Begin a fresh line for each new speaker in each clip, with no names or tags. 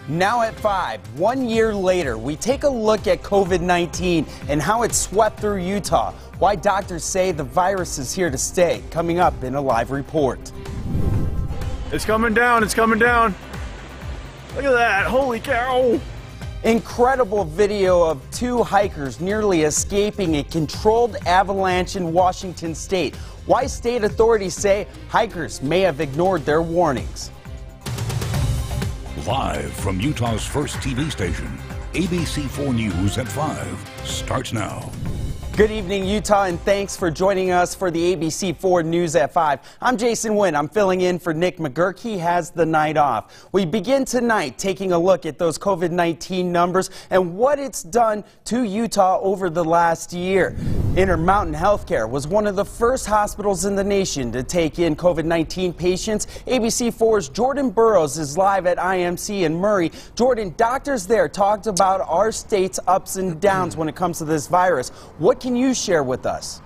Now at 5, 1 year later, we take a look at COVID-19 and how it swept through Utah. Why doctors say the virus is here to stay. Coming up in a live report.
It's coming down, it's coming down. Look at that, holy cow.
Incredible video of two hikers nearly escaping a controlled avalanche in Washington state. Why state authorities say hikers may have ignored their warnings.
Live from Utah's first TV station, ABC4 News at 5 starts now.
Good evening, Utah, and thanks for joining us for the ABC4 News at 5. I'm Jason Wynn. I'm filling in for Nick McGurk. He has the night off. We begin tonight taking a look at those COVID-19 numbers and what it's done to Utah over the last year. Intermountain Healthcare was one of the first hospitals in the nation to take in COVID-19 patients. ABC4's Jordan Burroughs is live at IMC in Murray. Jordan, doctors there talked about our state's ups and downs when it comes to this virus. What can you share with us?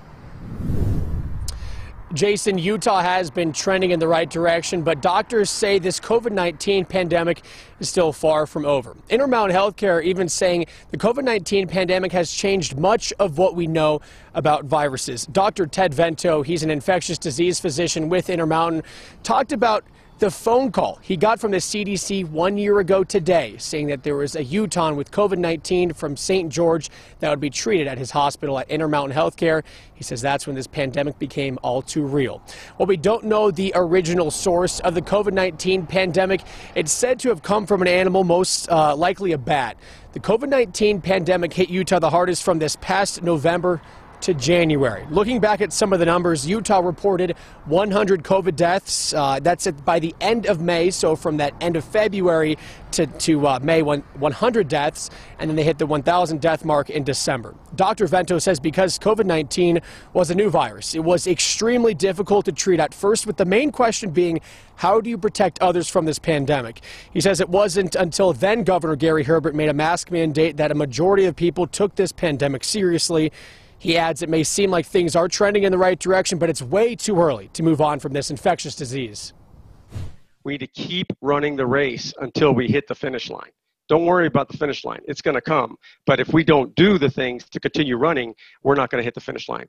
Jason, Utah has been trending in the right direction, but doctors say this COVID-19 pandemic is still far from over. Intermountain Healthcare even saying the COVID-19 pandemic has changed much of what we know about viruses. Dr. Ted Vento, he's an infectious disease physician with Intermountain, talked about the phone call he got from the CDC 1 year ago today, saying that there was a Utahn with COVID-19 from St. George that would be treated at his hospital at Intermountain Healthcare. He says that's when this pandemic became all too real. Well, we don't know the original source of the COVID-19 pandemic. It's said to have come from an animal, most likely a bat. The COVID-19 pandemic hit Utah the hardest from this past November to January. Looking back at some of the numbers, Utah reported 100 COVID deaths. That's by the end of May, so from that end of February to May, 100 deaths, and then they hit the 1,000 death mark in December. Dr. Vento says because COVID-19 was a new virus, it was extremely difficult to treat at first, with the main question being, how do you protect others from this pandemic? He says it wasn't until then Governor Gary Herbert made a mask mandate that a majority of people took this pandemic seriously. He adds it may seem like things are trending in the right direction, but it's way too early to move on from this infectious disease.
We need to keep running the race until we hit the finish line. Don't worry about the finish line. It's going to come. But if we don't do the things to continue running, we're not going to hit the finish line.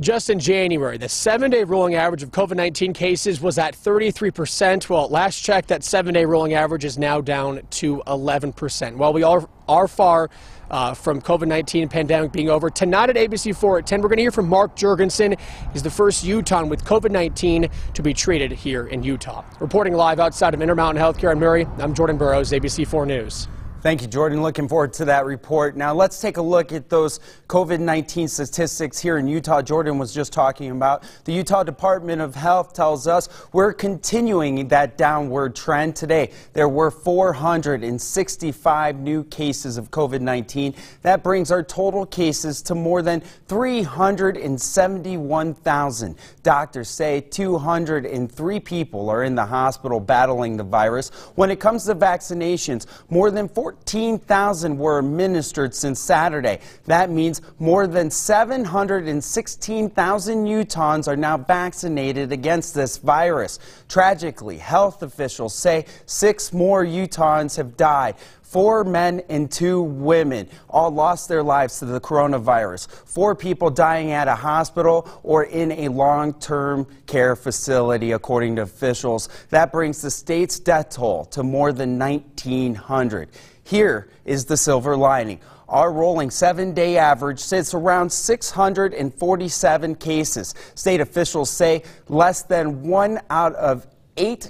Just in January, the 7-day rolling average of COVID-19 cases was at 33%. Well, last check, that 7-day rolling average is now down to 11%. While we are far from COVID-19 pandemic being over, tonight at ABC4 at 10, we're going to hear from Mark Jurgensen. He's the first Utahn with COVID-19 to be treated here in Utah. Reporting live outside of Intermountain Healthcare in Murray, I'm Jordan Burroughs, ABC4 News.
Thank you, Jordan. Looking forward to that report. Now let's take a look at those COVID-19 statistics here in Utah. Jordan was just talking about. The Utah Department of Health tells us we're continuing that downward trend today. There were 465 new cases of COVID-19. That brings our total cases to more than 371,000. Doctors say 203 people are in the hospital battling the virus. When it comes to vaccinations, more than 14,000 were administered since Saturday. That means more than 716,000 Utahns are now vaccinated against this virus. Tragically, health officials say 6 more Utahns have died. 4 men and 2 women all lost their lives to the coronavirus. 4 people dying at a hospital or in a long-term care facility, according to officials. That brings the state's death toll to more than 1,900. Here is the silver lining. Our rolling 7-day average sits around 647 cases. State officials say less than one out of every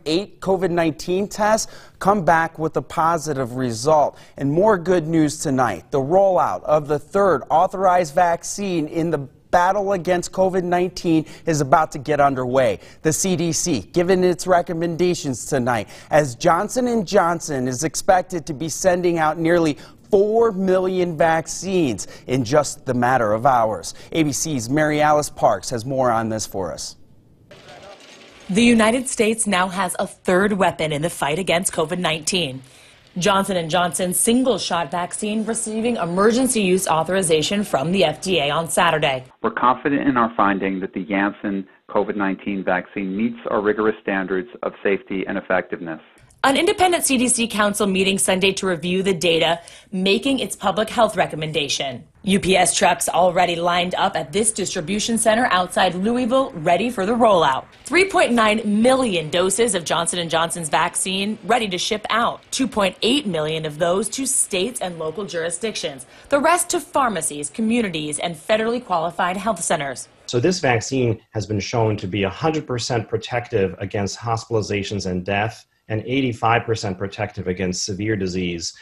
8 COVID-19 tests come back with a positive result. And more good news tonight. The rollout of the 3rd authorized vaccine in the battle against COVID-19 is about to get underway. The CDC giving its recommendations tonight as Johnson & Johnson is expected to be sending out nearly 4 million vaccines in just the matter of hours. ABC's Mary Alice Parks has more on this for us.
The United States now has a 3rd weapon in the fight against COVID-19. Johnson & Johnson's single-shot vaccine receiving emergency use authorization from the FDA on Saturday.
We're confident in our finding that the Janssen COVID-19 vaccine meets our rigorous standards of safety and effectiveness.
An independent CDC council meeting Sunday to review the data, making its public health recommendation. UPS trucks already lined up at this distribution center outside Louisville, ready for the rollout. 3.9 million doses of Johnson & Johnson's vaccine ready to ship out. 2.8 million of those to states and local jurisdictions. The rest to pharmacies, communities, and federally qualified health centers.
So this vaccine has been shown to be 100% protective against hospitalizations and death, and 85% protective against severe disease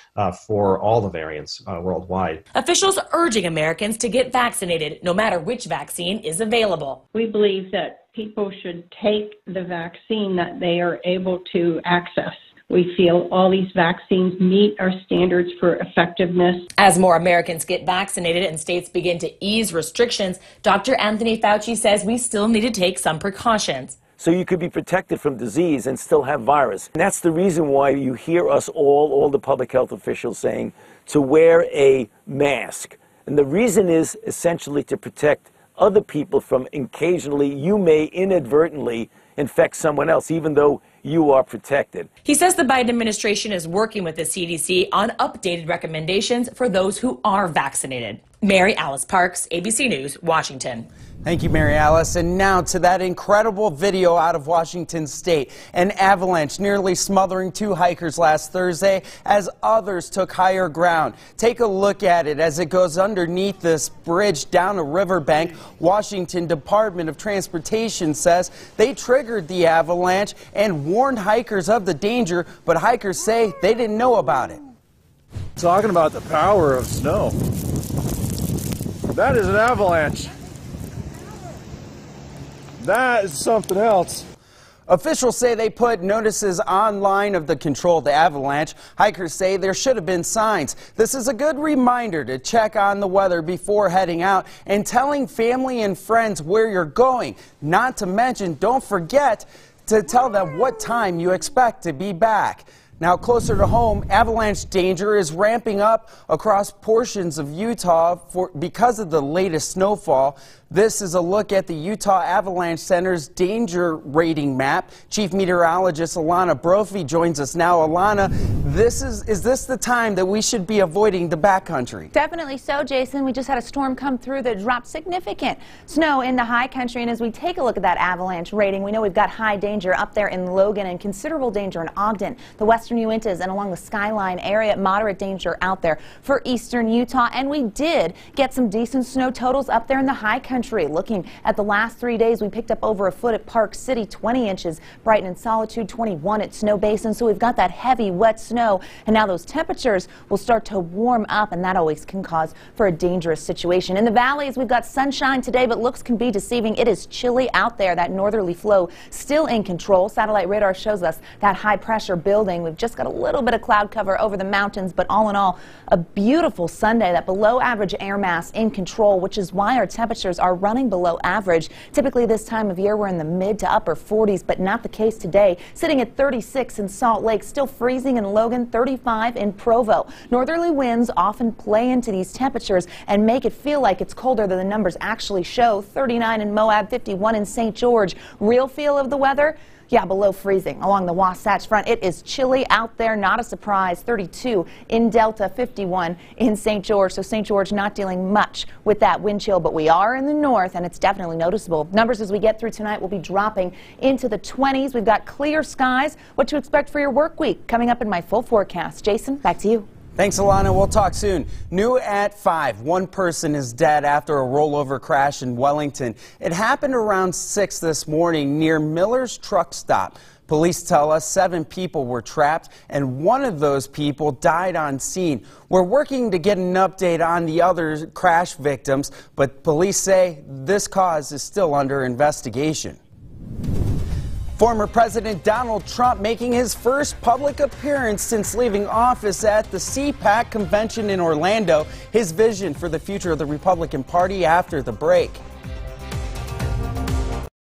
for all the variants worldwide.
Officials urging Americans to get vaccinated, no matter which vaccine is available.
We believe that people should take the vaccine that they are able to access. We feel all these vaccines meet our standards for effectiveness.
As more Americans get vaccinated and states begin to ease restrictions, Dr. Anthony Fauci says we still need to take some precautions.
So you could be protected from disease and still have virus. And that's the reason why you hear us all the public health officials saying to wear a mask. And the reason is essentially to protect other people from occasionally, you may inadvertently infect someone else, even though you are protected.
He says the Biden administration is working with the CDC on updated recommendations for those who are vaccinated. Mary Alice Parks, ABC News, Washington.
Thank you, Mary Alice. And now to that incredible video out of Washington State. An avalanche nearly smothering 2 hikers last Thursday as others took higher ground. Take a look at it as it goes underneath this bridge down a riverbank. Washington Department of Transportation says they triggered the avalanche and warned hikers of the danger, but hikers say they didn't know about it.
Talking about the power of snow. That is an avalanche. That is something else.
Officials say they put notices online of the control of the avalanche. Hikers say there should have been signs. This is a good reminder to check on the weather before heading out and telling family and friends where you're going. Not to mention, don't forget to tell them what time you expect to be back. Now, closer to home, avalanche danger is ramping up across portions of Utah because of the latest snowfall. This is a look at the Utah Avalanche Center's danger rating map. Chief Meteorologist Alana Brophy joins us now. Alana, is this the time that we should be avoiding the backcountry?
Definitely so, Jason. We just had a storm come through that dropped significant snow in the high country. And as we take a look at that avalanche rating, we know we've got high danger up there in Logan and considerable danger in Ogden, the western Uintas, and along the Skyline area. Moderate danger out there for eastern Utah. And we did get some decent snow totals up there in the high country. Looking at the last 3 days, we picked up over a foot at Park City, 20 inches, Brighton and Solitude, 21 at Snow Basin. So we've got that heavy, wet snow, and now those temperatures will start to warm up, and that always can cause for a dangerous situation. In the valleys, we've got sunshine today, but looks can be deceiving. It is chilly out there. That northerly flow still in control. Satellite radar shows us that high pressure building. We've just got a little bit of cloud cover over the mountains, but all in all, a beautiful Sunday. That below average air mass in control, which is why our temperatures are running below average. Typically this time of year we're in the mid to upper 40s, but not the case today. Sitting at 36 in Salt Lake, still freezing in Logan, 35 in Provo. Northerly winds often play into these temperatures and make it feel like it's colder than the numbers actually show. 39 in Moab, 51 in St. George. Real feel of the weather? Yeah, below freezing along the Wasatch Front. It is chilly out there, not a surprise. 32 in Delta, 51 in St. George. So St. George not dealing much with that wind chill, but we are in the north and it's definitely noticeable. Numbers as we get through tonight will be dropping into the 20s. We've got clear skies. What to expect for your work week coming up in my full forecast. Jason, back to you.
Thanks, Alana. We'll talk soon. New at 5. One person is dead after a rollover crash in Wellington. It happened around 6 this morning near Miller's truck stop. Police tell us 7 people were trapped, and one of those people died on scene. We're working to get an update on the other crash victims, but police say this cause is still under investigation. Former President Donald Trump making his first public appearance since leaving office at the CPAC convention in Orlando. His vision for the future of the Republican Party after the break.